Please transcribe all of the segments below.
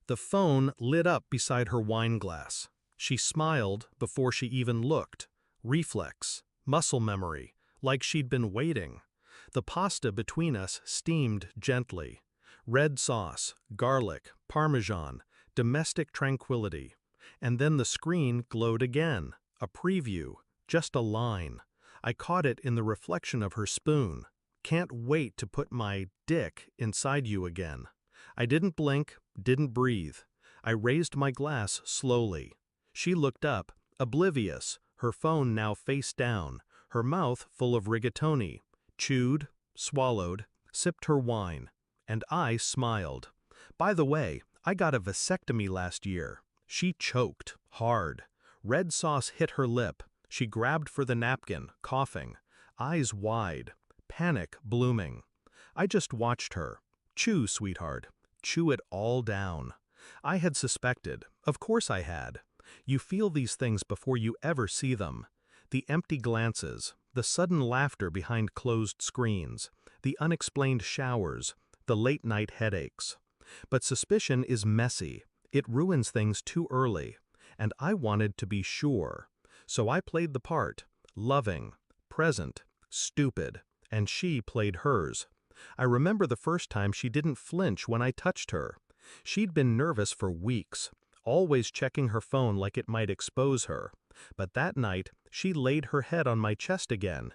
The phone lit up beside her wine glass. She smiled before she even looked. Reflex, muscle memory, like she'd been waiting. The pasta between us steamed gently. Red sauce, garlic, parmesan, domestic tranquility. And then the screen glowed again. A preview, just a line. I caught it in the reflection of her spoon. Can't wait to put my dick inside you again. I didn't blink, didn't breathe. I raised my glass slowly. She looked up, oblivious, her phone now face down, her mouth full of rigatoni, chewed, swallowed, sipped her wine. And I smiled. By the way, I got a vasectomy last year. She choked, hard. Red sauce hit her lip. She grabbed for the napkin, coughing, eyes wide, panic blooming. I just watched her. Chew, sweetheart. Chew it all down. I had suspected. Of course I had. You feel these things before you ever see them. The empty glances, the sudden laughter behind closed screens, the unexplained showers, the late-night headaches. But suspicion is messy. It ruins things too early. And I wanted to be sure. So I played the part, loving, present, stupid, and she played hers. I remember the first time she didn't flinch when I touched her. She'd been nervous for weeks, always checking her phone like it might expose her. But that night, she laid her head on my chest again.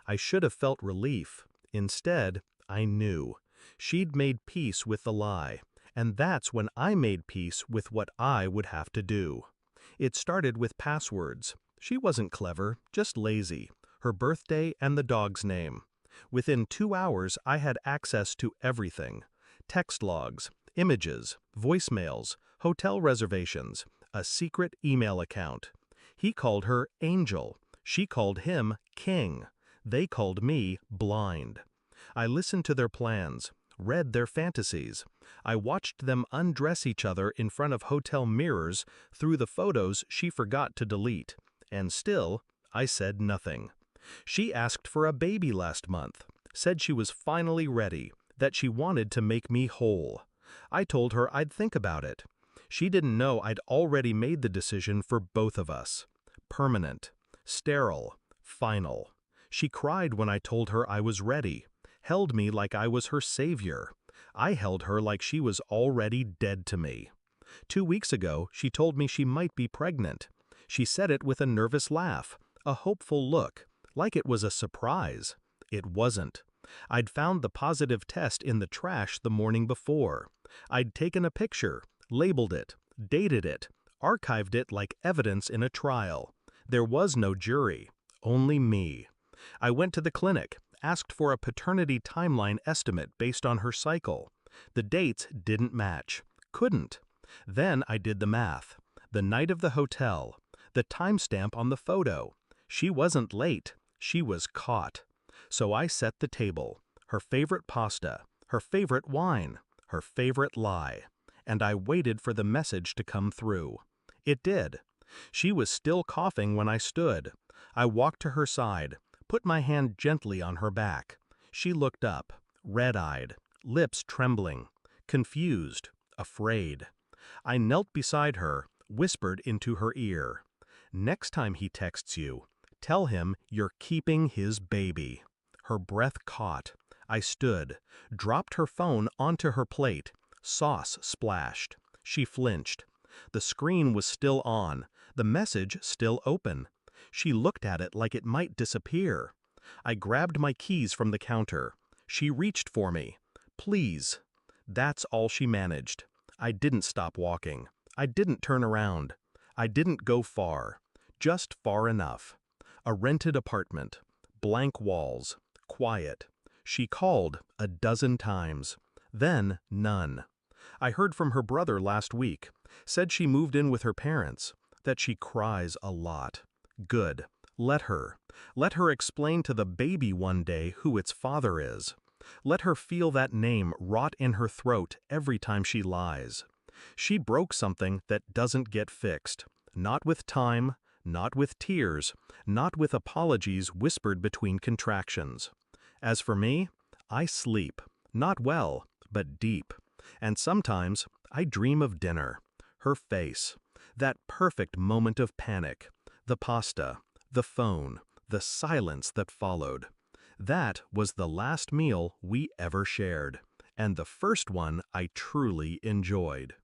I should have felt relief. Instead, I knew. She'd made peace with the lie. And that's when I made peace with what I would have to do. It started with passwords. She wasn't clever, just lazy. Her birthday and the dog's name. Within 2 hours, I had access to everything. Text logs, images, voicemails, hotel reservations, a secret email account. He called her Angel. She called him King. They called me Blind. I listened to their plans, read their fantasies. I watched them undress each other in front of hotel mirrors through the photos she forgot to delete. And still, I said nothing. She asked for a baby last month, said she was finally ready, that she wanted to make me whole. I told her I'd think about it. She didn't know I'd already made the decision for both of us. Permanent, sterile, final. She cried when I told her I was ready, held me like I was her savior. I held her like she was already dead to me. 2 weeks ago, she told me she might be pregnant. She said it with a nervous laugh, a hopeful look, like it was a surprise. It wasn't. I'd found the positive test in the trash the morning before. I'd taken a picture, labeled it, dated it, archived it like evidence in a trial. There was no jury, only me. I went to the clinic, asked for a paternity timeline estimate based on her cycle. The dates didn't match, couldn't. Then I did the math. The night of the hotel, the timestamp on the photo. She wasn't late, she was caught. So I set the table, her favorite pasta, her favorite wine, her favorite lie. And I waited for the message to come through. It did. She was still coughing when I stood. I walked to her side, put my hand gently on her back. She looked up, red-eyed, lips trembling, confused, afraid. I knelt beside her, whispered into her ear. Next time he texts you, tell him you're keeping his baby. Her breath caught. I stood, dropped her phone onto her plate. Sauce splashed. She flinched. The screen was still on, the message still open. She looked at it like it might disappear. I grabbed my keys from the counter. She reached for me. Please. That's all she managed. I didn't stop walking. I didn't turn around. I didn't go far. Just far enough. A rented apartment. Blank walls. Quiet. She called a dozen times. Then none. I heard from her brother last week. Said she moved in with her parents. That she cries a lot. Good. Let her. Let her explain to the baby one day who its father is. Let her feel that name rot in her throat every time she lies. She broke something that doesn't get fixed. Not with time, not with tears, not with apologies whispered between contractions. As for me, I sleep. Not well, but deep. And sometimes I dream of dinner, her face, that perfect moment of panic, the pasta, the phone, the silence that followed. That was the last meal we ever shared, and the first one I truly enjoyed.